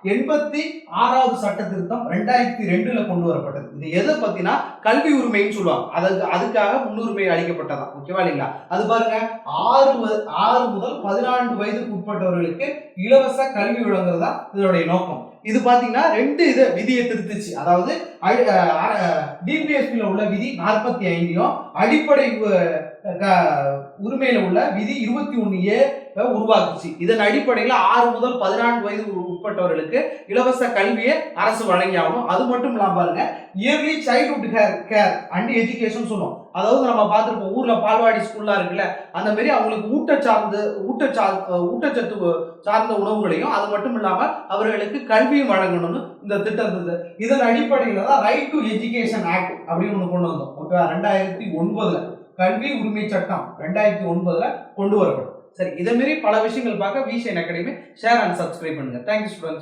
86வது சட்ட திருத்தம் 2002ல கொண்டு வரப்பட்டது. இது எதை பத்தினா கல்வி உரிமைன்னு சொல்லுவாங்க. அதுக்காக முன்னுரிமை அளிக்கப்பட்டதா. ஓகேவா இல்லைங்களா? அது பாருங்க 6 முதல் 14 வயதுக்கு உட்பட்டவர்களுக்கு இலவச கல்வி வழங்குறதா இதனுடைய நோக்கம். இது பாத்தீங்கன்னா 2 விதியை திருத்துச்சு. அதாவது டிபிஎஸ்பில உள்ள விதி 45யும் அடிப்படை உரிமையில உள்ள விதி 21A உருவாக்குச்சு. இதன் அடிப்படையில் 6 முதல் 14 வயது உட்பட்டவர்களுக்கு இலவச கல்வியை அரசு வழங்கியாகணும். அது மட்டும் இல்லாம பாருங்க early childhood care and education சொல்லுவோம். அதாவது நம்ம பார்த்துருப்போம் ஊர்ல பால்வாடி ஸ்கூல்லாம் இருக்குல்ல, அந்த மாதிரி அவங்களுக்கு ஊட்டச்சத்து சார்ந்த உணவுகளையும் அது மட்டும் இல்லாம அவர்களுக்கு கல்வியும் வழங்கணும்னு இந்த திட்டம். இதன் அடிப்படையில தான் ரைட் டு எஜுகேஷன் ஆக்ட் அப்படின்னு ஒன்று கொண்டு வந்தோம். ஓகேவா? 2009ல கல்வி உரிமை சட்டம் 2009ல கொண்டு வரப்படும். சரி, இதே மாதிரி பல விஷயங்கள் பார்க்க Vision Academy share and subscribe பண்ணுங்க. Thank you students.